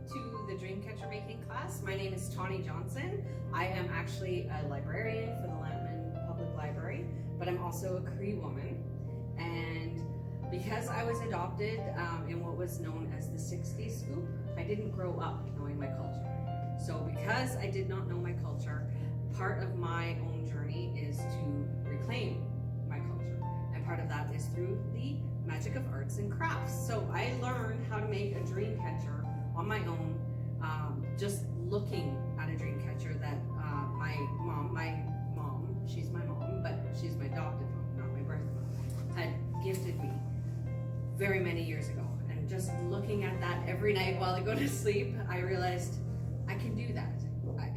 to the Dreamcatcher making class. My name is Tawney Johnson. I am actually a librarian for the Lampman Public Library, but I'm also a Cree woman. And because I was adopted in what was known as the 60s scoop, I didn't grow up knowing my culture. So because I did not know my culture, part of my own journey is to reclaim my culture. And part of that is through the magic of arts and crafts. So I learned how to make a dream catcher on my own, just looking at a dream catcher that my mom, she's my mom, but she's my adopted mom, not my birth mom, had gifted me very many years ago. And just looking at that every night while I go to sleep, I realized I can do that.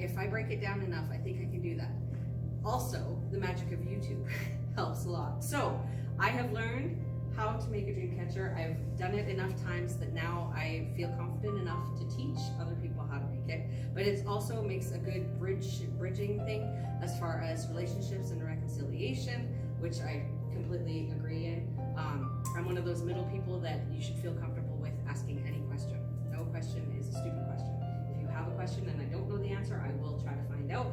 If I break it down enough, I think I can do that. Also, the magic of YouTube helps a lot. So I have learned how to make a dream catcher. I've done it enough times that now I feel confident enough to teach other people how to make it. But it also makes a good bridging thing as far as relationships and reconciliation, which I completely agree in. I'm one of those middle people that you should feel comfortable with asking any question. No question is a stupid question. If you have a question and I don't know the answer, I will try to find out.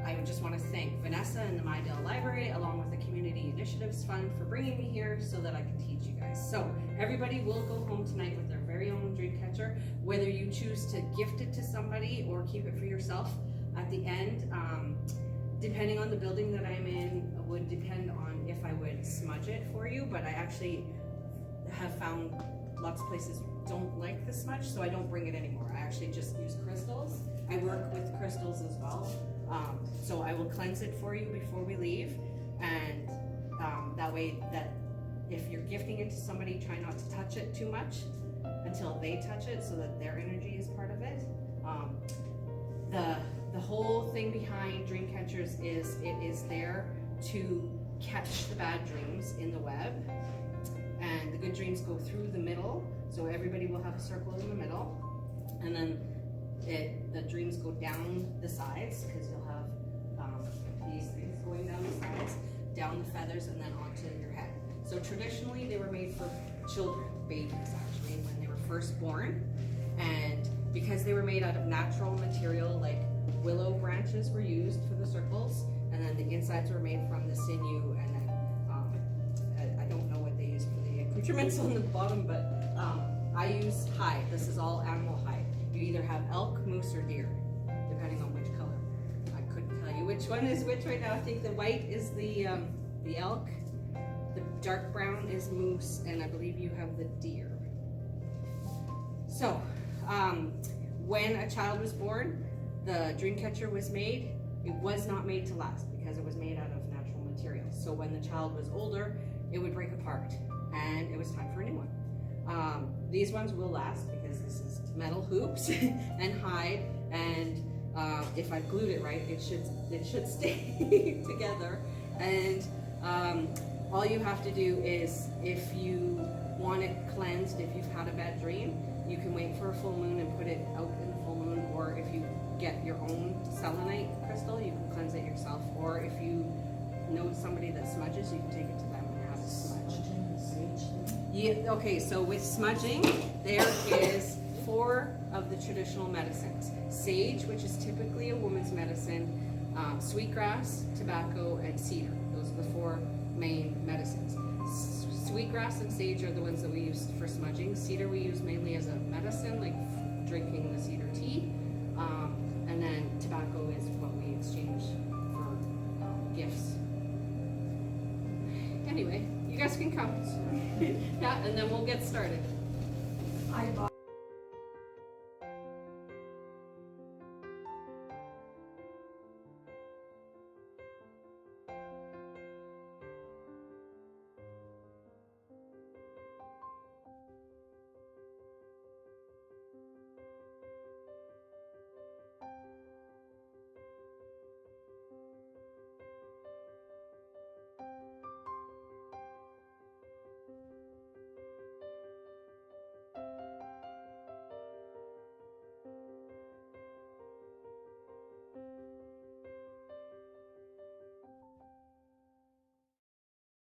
I just want to thank Vanessa and the Midale Library, along with the Community Initiatives Fund, for bringing me here so that I can teach you guys. So everybody will go home tonight with their very own dream catcher, whether you choose to gift it to somebody or keep it for yourself. At the end, depending on the building that I'm in, would depend on if I would smudge it for you, but I actually have found lots of places don't like the smudge, so I don't bring it anymore. I actually just use crystals. I work with crystals as well. So I will cleanse it for you before we leave, and that way that if you're gifting it to somebody, try not to touch it too much until they touch it so that their energy is part of it. The whole thing behind dream catchers is it is there to catch the bad dreams in the web, and the good dreams go through the middle, so everybody will have a circle in the middle, and then the dreams go down the sides, because you'll have these things going down the sides, down the feathers, and then onto your head. So traditionally they were made for children, babies actually, when they were first born, and because they were made out of natural material, like willow branches were used for the circles, and then the insides were made from the sinew, and then I don't know what they use for the accoutrements on the bottom, but I use hide. This is all animal hide. You either have elk, moose, or deer, depending on which color. I couldn't tell you which one is which right now. I think the white is the elk, the dark brown is moose, and I believe you have the deer. So, when a child was born, the dream catcher was made. It was not made to last because it was made out of natural materials. So when the child was older, it would break apart, and it was time for a new one. These ones will last because this is metal hoops and hide, and if I glued it right, it should stay together. And all you have to do is, if you want it cleansed, if you've had a bad dream, you can wait for a full moon and put it out in the full moon, or if you get your own selenite crystal, you can cleanse it yourself, or if you know somebody that smudges, you can take it to them and have it smudged. Yeah, okay, so with smudging, there is 4 of the traditional medicines. Sage, which is typically a woman's medicine, sweetgrass, tobacco, and cedar. Those are the 4 main medicines. Sweetgrass and sage are the ones that we use for smudging. Cedar we use mainly as a medicine, like drinking the cedar tea. And then tobacco is what we exchange for gifts. Anyway, you guys can come. Yeah, and then we'll get started.